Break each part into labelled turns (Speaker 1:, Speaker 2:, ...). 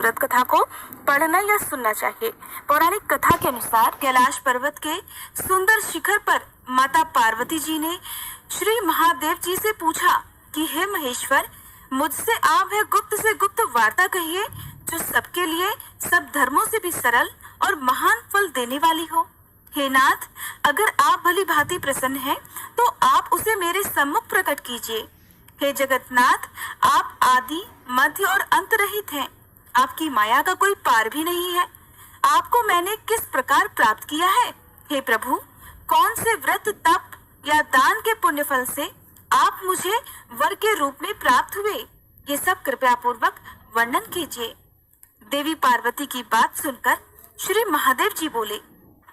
Speaker 1: व्रत कथा को पढ़ना या सुनना चाहिए। पौराणिक कथा के अनुसार कैलाश पर्वत के सुंदर शिखर पर माता पार्वती जी ने श्री महादेव जी से पूछा कि हे महेश्वर, मुझसे आप वह गुप्त से गुप्त वार्ता कहिए जो सबके लिए, सब धर्मों से भी सरल और महान फल देने वाली हो। हे नाथ, अगर आप भली भांति प्रसन्न हैं, तो आप उसे मेरे सम्मुख प्रकट कीजिए। हे जगन्नाथ, आप आदि, मध्य और अंत रहित हैं। आपकी माया का कोई पार भी नहीं है। आपको मैंने किस प्रकार प्राप्त किया है? हे प्रभु, कौन से व्रत, तप या दान के पुण्य फल से आप मुझे वर के रूप में प्राप्त हुए, ये सब कृपया पूर्वक वर्णन कीजिए। देवी पार्वती की बात सुनकर श्री महादेव जी बोले,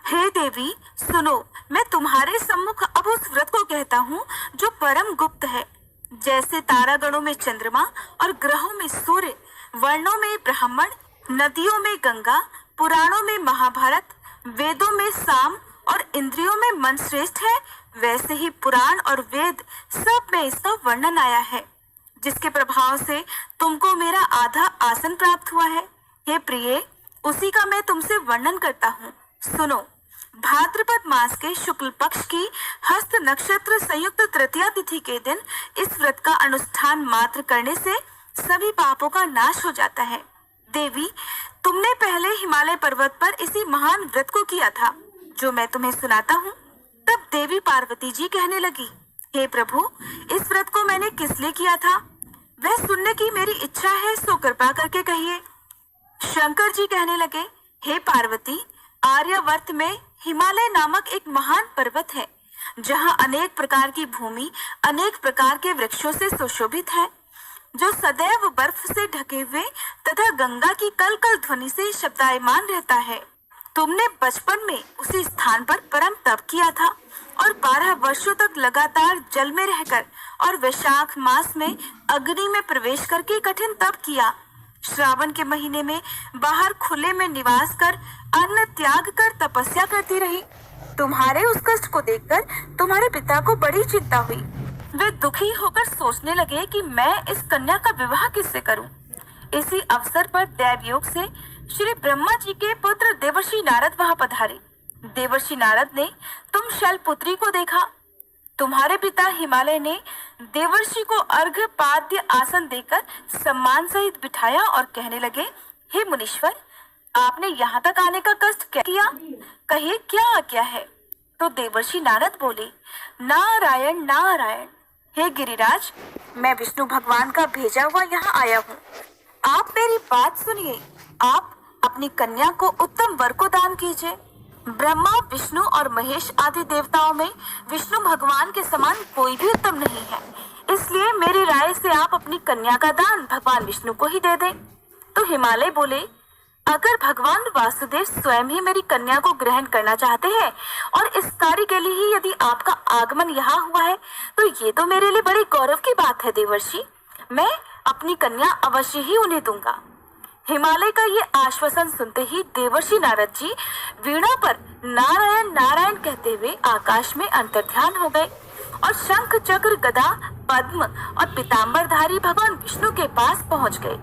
Speaker 1: हे देवी सुनो, मैं तुम्हारे सम्मुख अब उस व्रत को कहता हूँ जो परम गुप्त है। जैसे तारागणों में चंद्रमा और ग्रहों में सूर्य, वर्णों में ब्राह्मण, नदियों में गंगा, पुराणों में महाभारत, वेदों में साम और इंद्रियों में मन श्रेष्ठ है, वैसे ही पुराण और वेद सब में इसका वर्णन आया है, जिसके प्रभाव से तुमको मेरा आधा आसन प्राप्त हुआ है। हे प्रिय, उसी का मैं तुमसे वर्णन करता हूँ, सुनो। भाद्रपद मास के शुक्ल पक्ष की हस्त नक्षत्र संयुक्त तृतीया तिथि के दिन इस व्रत का अनुष्ठान मात्र करने से सभी पापों का नाश हो जाता है। देवी, तुमने पहले हिमालय पर्वत पर इसी महान व्रत को किया था, जो मैं तुम्हें सुनाता हूँ। तब देवी पार्वती जी कहने लगी, हे प्रभु, इस व्रत को मैंने किस लिए किया था, वह सुनने की मेरी इच्छा है, सो कृपा करके कहिए। शंकर जी कहने लगे, हे पार्वती, आर्यावर्त में हिमालय नामक एक महान पर्वत है, जहाँ अनेक प्रकार की भूमि अनेक प्रकार के वृक्षों से सुशोभित है, जो सदैव बर्फ से ढके हुए तथा गंगा की कल कल ध्वनि से शब्दायमान रहता है। तुमने बचपन में उसी स्थान पर परम तप किया था और 12 वर्षों तक लगातार जल में रहकर और वैशाख मास में अग्नि में प्रवेश करके कठिन तप किया। श्रावण के महीने में बाहर खुले में निवास कर अन्न त्याग कर तपस्या करती रही। तुम्हारे उस कष्ट को देखकर तुम्हारे पिता को बड़ी चिंता हुई। वे दुखी होकर सोचने लगे कि मैं इस कन्या का विवाह किससे करूं। इसी अवसर पर दैवयोग से श्री ब्रह्मा जी के पुत्र देवर्षि नारद वहां पधारे। देवर्षि नारद ने तुम शैलपुत्री को देखा। तुम्हारे पिता हिमालय ने देवर्षि को अर्घ्य पाद्य आसन देकर सम्मान सहित बिठाया और कहने लगे, हे मुनीश्वर, आपने यहाँ तक आने का कष्ट क्या किया, कहिए क्या आज्ञा है। तो देवर्षि नारद बोले, नारायण नारायण, हे गिरिराज, मैं विष्णु भगवान का भेजा हुआ यहाँ आया हूँ। आप मेरी बात सुनिए। आप अपनी कन्या को उत्तम वर को दान कीजिए। ब्रह्मा, विष्णु और महेश आदि देवताओं में विष्णु भगवान के समान कोई भी उत्तम नहीं है, इसलिए मेरी राय से आप अपनी कन्या का दान भगवान विष्णु को ही दे दें। तो हिमालय बोले, अगर भगवान वासुदेव स्वयं ही मेरी कन्या को ग्रहण करना चाहते हैं और इस कार्य के लिए ही यदि आपका आगमन यहाँ हुआ है, तो ये तो मेरे लिए बड़ी गौरव की बात है देवर्षि। मैं अपनी कन्या अवश्य ही उन्हें दूंगा। हिमालय का ये आश्वासन सुनते ही देवर्षि नारद जी वीणा पर नारायण नारायण कहते हुए आकाश में अंतर्ध्यान हो गए और शंख, चक्र, गदा, पद्म और पीतांबरधारी भगवान विष्णु के पास पहुंच गए।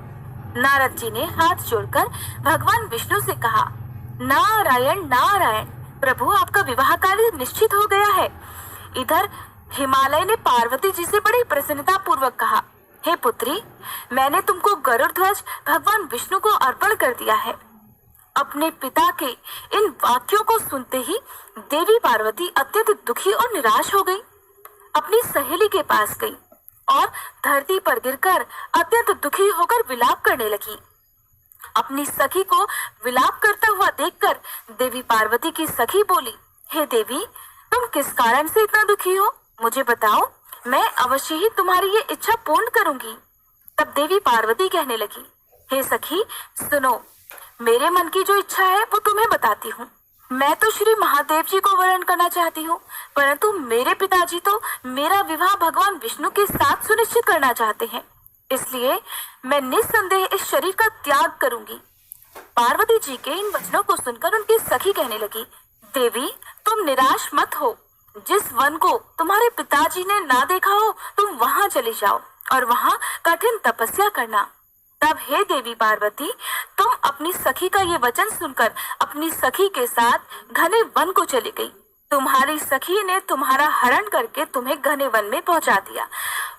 Speaker 1: नारद जी ने हाथ जोड़कर भगवान विष्णु से कहा, नारायण नारायण, प्रभु आपका विवाह कार्य निश्चित हो गया है। इधर हिमालय ने पार्वती जी से बड़ी प्रसन्नता पूर्वक कहा, हे पुत्री, मैंने तुमको गरुड़ ध्वज भगवान विष्णु को अर्पण कर दिया है। अपने पिता के इन वाक्यों को सुनते ही देवी पार्वती अत्यंत दुखी और निराश हो गई। अपनी सहेली के पास गई और धरती पर गिरकर अत्यंत दुखी होकर विलाप करने लगी। अपनी सखी को विलाप करता हुआ देखकर देवी पार्वती की सखी बोली, हे देवी, तुम किस कारण से इतना दुखी हो, मुझे बताओ, मैं अवश्य ही तुम्हारी ये इच्छा पूर्ण करूंगी। तब देवी पार्वती कहने लगी, हे सखी सुनो, मेरे मन की जो इच्छा है वो तुम्हें बताती हूँ। मैं तो श्री महादेव जी को वरण करना चाहती हूँ, परंतु मेरे पिताजी तो मेरा विवाह भगवान विष्णु के साथ सुनिश्चित करना चाहते हैं, इसलिए मैं निस्संदेह इस शरीर का त्याग करूंगी। पार्वती जी के इन वचनों को सुनकर उनकी सखी कहने लगी, देवी, तुम निराश मत हो। जिस वन को तुम्हारे पिताजी ने ना देखा हो, तुम वहां चली जाओ और वहां कठिन तपस्या करना। तब हे देवी पार्वती, तुम अपनी सखी का ये वचन सुनकर अपनी सखी के साथ घने वन को चली गई। तुम्हारी सखी ने तुम्हारा हरण करके तुम्हें घने वन में पहुंचा दिया।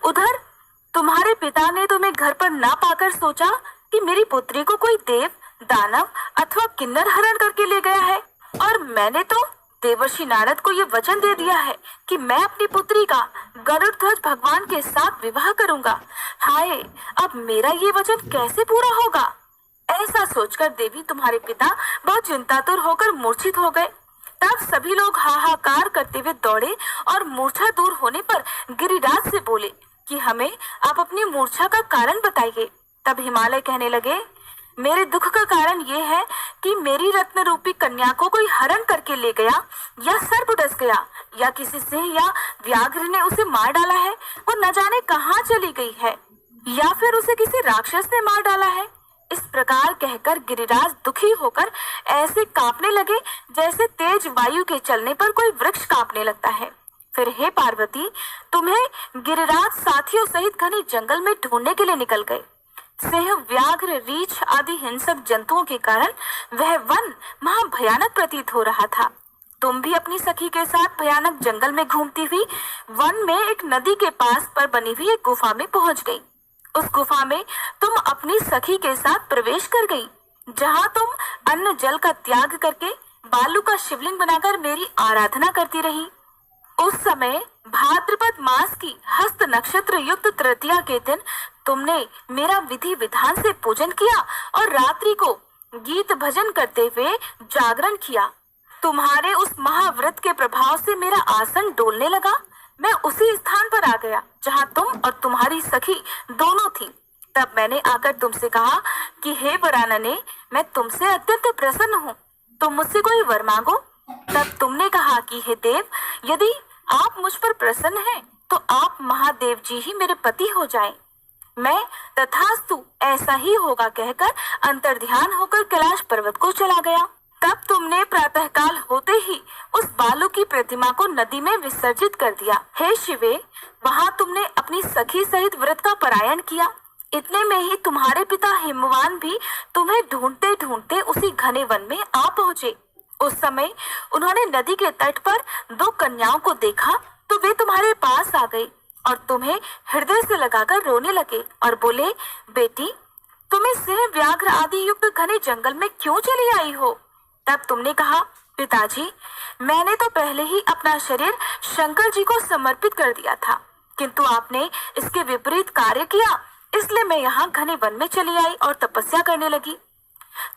Speaker 1: उधर तुम्हारे पिता ने तुम्हें घर पर ना पाकर सोचा कि मेरी पुत्री को कोई देव, दानव अथवा किन्नर हरण करके ले गया है, और मैंने तो देवर्षि नारद को ये वचन दे दिया है कि मैं अपनी पुत्री का गरुड़ध्वज भगवान के साथ विवाह करूंगा। हाय, अब मेरा ये वचन कैसे पूरा होगा? ऐसा सोचकर देवी तुम्हारे पिता बहुत चिंतातुर होकर मूर्छित हो गए। तब सभी लोग हाहाकार करते हुए दौड़े और मूर्छा दूर होने पर गिरिराज से बोले कि हमें आप अपनी मूर्छा का कारण बताइए। तब हिमालय कहने लगे, मेरे दुख का कारण ये है कि मेरी रत्न रूपी कन्या को कोई हरण करके ले गया, या सर्प डस गया, या किसी सिंह या व्याघ्र ने उसे मार डाला है। वो न जाने कहाँ चली गई है, या फिर उसे किसी राक्षस ने मार डाला है। इस प्रकार कहकर गिरिराज दुखी होकर ऐसे कांपने लगे जैसे तेज वायु के चलने पर कोई वृक्ष कांपने लगता है। फिर हे पार्वती, तुम्हें गिरिराज साथियों सहित घने जंगल में ढूंढने के लिए निकल गए। सिंह, व्याघ्र, रीछ आदि हिंसक जंतुओं के कारण वह वन महाभयानक प्रतीत हो रहा था। तुम भी अपनी सखी के साथ भयानक जंगल में घूमती हुई वन में एक नदी के पास पर बनी हुई एक गुफा में पहुंच गई। उस गुफा में तुम अपनी सखी के साथ प्रवेश कर गई, जहां तुम अन्न जल का त्याग करके बालू का शिवलिंग बनाकर मेरी आराधना करती रही। उस समय भाद्रपद मास की हस्त नक्षत्र युक्त तृतीया के दिन तुमने मेरा विधि विधान से पूजन किया और रात्रि को गीत भजन करते हुए जागरण किया। तुम्हारे उस महाव्रत के प्रभाव से मेरा आसन डोलने लगा। मैं उसी स्थान पर आ गया जहाँ तुम और तुम्हारी सखी दोनों थी। तब मैंने आकर तुमसे कहा कि हे वरानने, मैं तुमसे अत्यंत प्रसन्न हूँ, तुम मुझसे कोई वर मांगो। तब तुमने कहा कि हे देव, यदि आप मुझ पर प्रसन्न हैं तो आप महादेव जी ही मेरे पति हो जाएं। मैं तथास्तु ऐसा ही होगा कहकर अंतर्ध्यान होकर कैलाश पर्वत को चला गया। तब तुमने प्रातःकाल होते ही उस बालू की प्रतिमा को नदी में विसर्जित कर दिया। हे शिवे, वहां तुमने अपनी सखी सहित व्रत का परायण किया। इतने में ही तुम्हारे पिता हिमवान भी तुम्हें ढूंढते ढूंढते उसी घने वन में आ पहुंचे। उस समय उन्होंने नदी के तट पर दो कन्याओं को देखा तो वे तुम्हारे पास आ गई और तुम्हें हृदय से लगाकर रोने लगे और बोले, बेटी, तुम इस सिंह, व्याघ्र आदि युक्त घने जंगल में क्यों चली आई हो? तब तुमने कहा, पिताजी, मैंने तो पहले ही अपना शरीर शंकर जी को समर्पित कर दिया था, किंतु आपने इसके विपरीत कार्य किया, इसलिए मैं यहाँ घने वन में चली आई और तपस्या करने लगी।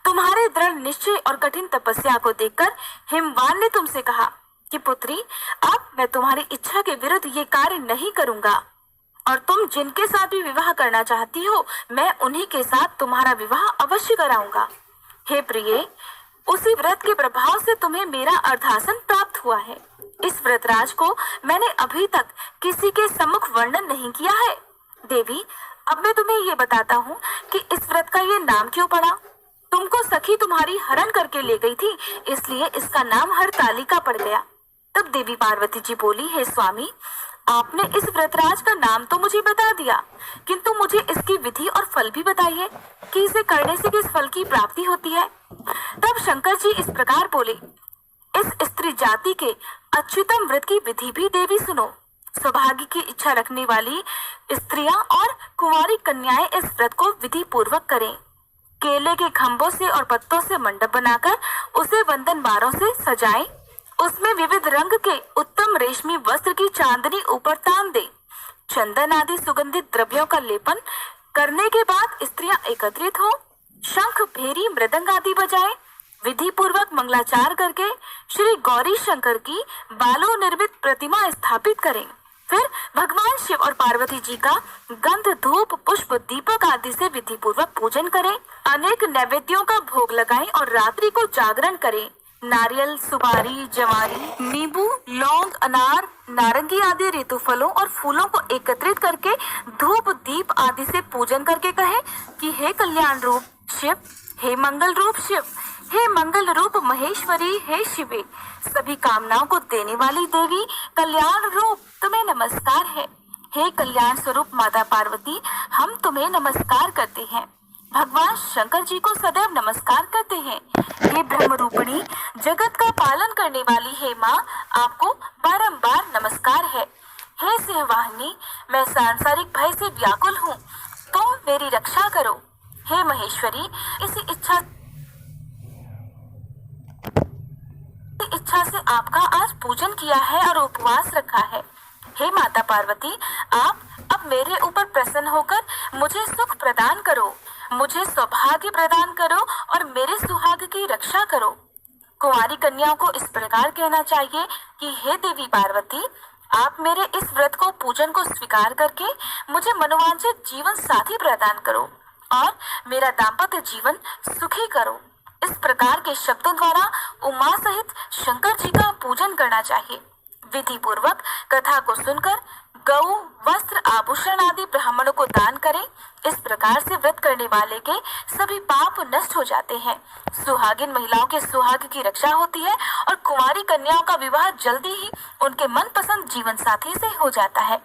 Speaker 1: तुम्हारे दृढ़ निश्चय और कठिन तपस्या को देखकर हिमवान ने तुमसे कहा कि पुत्री, अब मैं तुम्हारी इच्छा के विरुद्ध ये कार्य नहीं करूंगा, और तुम जिनके साथ भी विवाह करना चाहती हो, मैं उन्हीं के साथ तुम्हारा विवाह अवश्य कराऊंगा। हे प्रिये, उसी व्रत के प्रभाव से तुम्हें मेरा अर्धासन प्राप्त हुआ है। इस व्रतराज को मैंने अभी तक किसी के सम्मुख वर्णन नहीं किया है। देवी, अब मैं तुम्हें ये बताता हूँ कि इस व्रत का ये नाम क्यों पड़ा। तुमको सखी तुम्हारी हरण करके ले गई थी, इसलिए इसका नाम हरतालिका पड़ गया। तब देवी पार्वती जी बोली, हे स्वामी, आपने इस व्रतराज का नाम तो मुझे बता दिया, किंतु मुझे इसकी विधि और फल भी बताइए कि इसे करने से किस फल की प्राप्ति होती है। तब शंकर जी इस प्रकार बोले, इस स्त्री जाति के अच्युतम व्रत की विधि भी देवी सुनो। सौभाग्य की इच्छा रखने वाली स्त्रियां और कुंवारी कन्याएं इस व्रत को विधि पूर्वक करें। केले के खंभों से और पत्तों से मंडप बनाकर उसे वंदन बारों से सजाएं। उसमें विविध रंग के उत्तम रेशमी वस्त्र की चांदनी ऊपर तान दे। चंदन आदि सुगंधित द्रव्यों का लेपन करने के बाद स्त्रियां एकत्रित हो, शंख, भेरी, मृदंग आदि बजाएं। विधि पूर्वक मंगलाचार करके श्री गौरी शंकर की बालो निर्मित प्रतिमा स्थापित करें। फिर भगवान शिव और पार्वती जी का गंध, धूप, पुष्प, दीपक आदि से विधि पूर्वक पूजन करें। अनेक नैवेद्यों का भोग लगाएं और रात्रि को जागरण करें। नारियल, सुपारी, जवारी, नींबू, लौंग, अनार, नारंगी आदि ऋतु फलों और फूलों को एकत्रित करके धूप, दीप आदि से पूजन करके कहे कि हे कल्याण रूप शिव, हे मंगल रूप शिव, हे मंगल रूप महेश्वरी, हे शिवे, सभी कामनाओं को देने वाली देवी, कल्याण रूप तुम्हें नमस्कार है। हे कल्याण स्वरूप माता पार्वती, हम तुम्हें नमस्कार करते हैं। भगवान शंकर जी को सदैव नमस्कार करते हैं। हे ब्रह्म रूपिणी, जगत का पालन करने वाली हे माँ, आपको बारंबार नमस्कार है। हे सिंहवाहिनी, मैं सांसारिक भय से व्याकुल हूँ, तो मेरी रक्षा करो। हे महेश्वरी, इसी इच्छा से आपका आज पूजन किया है और उपवास रखा है। हे माता पार्वती, आप अब मेरे ऊपर प्रसन्न होकर मुझे सुख प्रदान करो, मुझे सौभाग्य प्रदान करो और मेरे सुहाग की रक्षा करो। कुंवारी कन्याओं को इस प्रकार कहना चाहिए कि हे देवी पार्वती, आप मेरे इस व्रत को पूजन को स्वीकार करके मुझे मनोवांछित जीवन साथी प्रदान करो और मेरा दाम्पत्य जीवन सुखी करो। इस प्रकार के शब्दों द्वारा उमा सहित शंकर जी का पूजन करना चाहिए। विधि पूर्वक कथा को सुनकर गौ, वस्त्र, आभूषण आदि ब्राह्मणों को दान करें। इस प्रकार से व्रत करने वाले के सभी पाप नष्ट हो जाते हैं। सुहागिन महिलाओं के सुहाग की रक्षा होती है और कुंवारी कन्याओं का विवाह जल्दी ही उनके मनपसंद जीवन साथी से हो जाता है।